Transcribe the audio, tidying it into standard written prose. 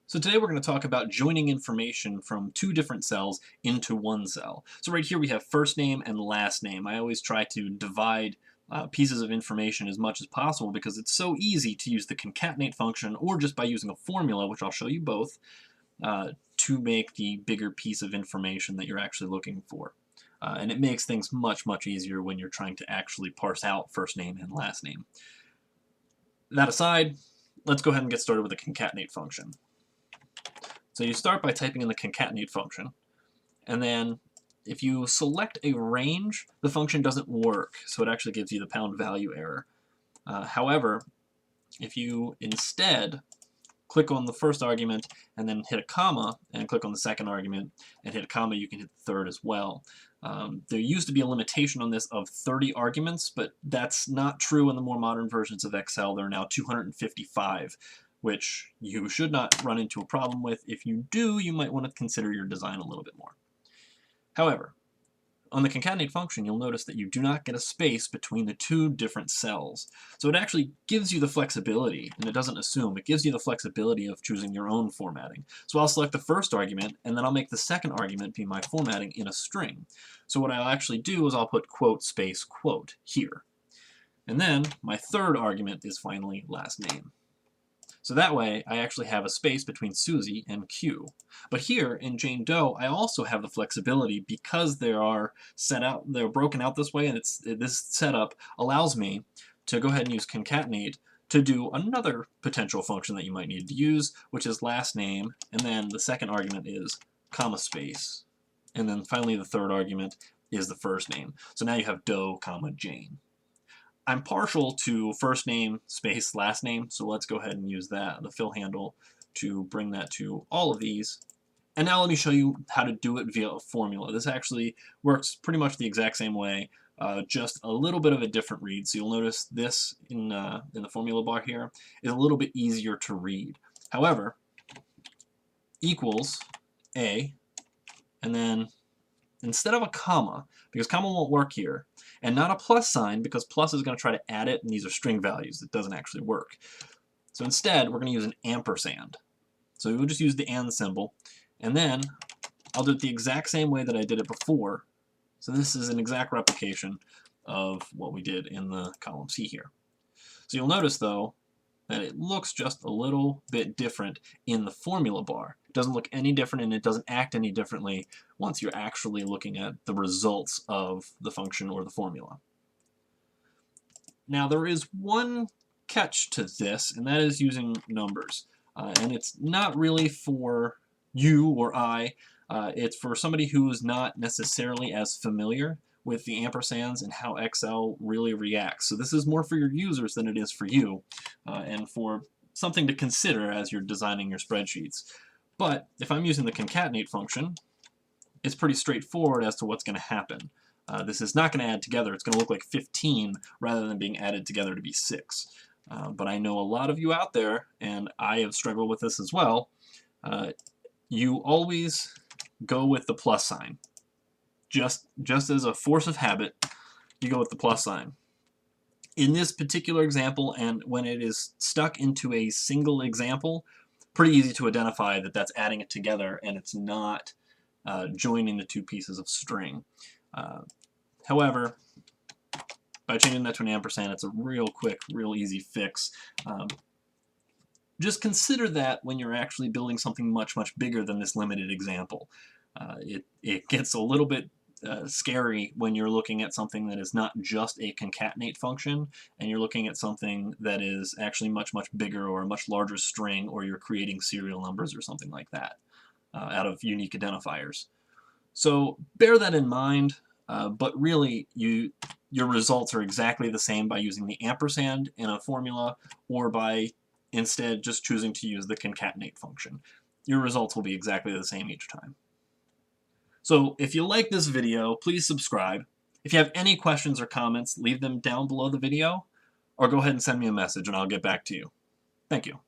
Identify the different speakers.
Speaker 1: So today we're going to talk about joining information from two different cells into one cell. So right here we have first name and last name. I always try to divide pieces of information as much as possible because it's so easy to use the concatenate function or just by using a formula, which I'll show you both, to make the bigger piece of information that you're actually looking for. And it makes things much, much easier when you're trying to actually parse out first name and last name. That aside, let's go ahead and get started with the concatenate function. So you start by typing in the concatenate function, and then if you select a range, the function doesn't work, so it actually gives you the pound value error. However, if you instead click on the first argument and then hit a comma, and click on the second argument and hit a comma, you can hit the third as well. There used to be a limitation on this of 30 arguments, but that's not true in the more modern versions of Excel. There are now 255. Which you should not run into a problem with. If you do, you might want to consider your design a little bit more. However, on the concatenate function, you'll notice that you do not get a space between the two different cells. So it actually gives you the flexibility, and it doesn't assume, it gives you the flexibility of choosing your own formatting. So I'll select the first argument, and then I'll make the second argument be my formatting in a string. So what I'll actually do is I'll put quote space quote here. And then my third argument is finally last name. So that way, I actually have a space between Susie and Q. But here in Jane Doe, I also have the flexibility because they're broken out this way, and this setup allows me to go ahead and use concatenate to do another potential function that you might need to use, which is last name, and then the second argument is comma space, and then finally the third argument is the first name. So now you have Doe, comma Jane. I'm partial to first name space last name, so let's go ahead and use that, the fill handle, to bring that to all of these. And now let me show you how to do it via a formula. This actually works pretty much the exact same way, just a little bit of a different read. So you'll notice this in the formula bar here is a little bit easier to read. However, equals A, and then instead of a comma, because comma won't work here, and not a plus sign, because plus is going to try to add it, and these are string values. It doesn't actually work. So instead, we're going to use an ampersand. So we'll just use the and symbol, and then I'll do it the exact same way that I did it before. So this is an exact replication of what we did in the column C here. So you'll notice, though, that it looks just a little bit different in the formula bar. It doesn't look any different, and it doesn't act any differently once you're actually looking at the results of the function or the formula. Now there is one catch to this, and that is using numbers. And it's not really for you or I. It's for somebody who is not necessarily as familiar with the ampersands and how Excel really reacts. So this is more for your users than it is for you, and for something to consider as you're designing your spreadsheets. But if I'm using the concatenate function, it's pretty straightforward as to what's going to happen. This is not going to add together. It's going to look like 15 rather than being added together to be 6. But I know a lot of you out there, and I have struggled with this as well, you always go with the plus sign. Just as a force of habit, you go with the plus sign. In this particular example, and when it is stuck into a single example, pretty easy to identify that that's adding it together and it's not joining the two pieces of string. However, by changing that to an ampersand, it's a real quick, real easy fix. Just consider that when you're actually building something much, much bigger than this limited example. It gets a little bit scary when you're looking at something that is not just a concatenate function, and you're looking at something that is actually much, much bigger or a much larger string, or you're creating serial numbers or something like that out of unique identifiers. So bear that in mind, but really your results are exactly the same by using the ampersand in a formula or by instead just choosing to use the concatenate function. Your results will be exactly the same each time. So if you like this video, please subscribe. If you have any questions or comments, leave them down below the video, or go ahead and send me a message and I'll get back to you. Thank you.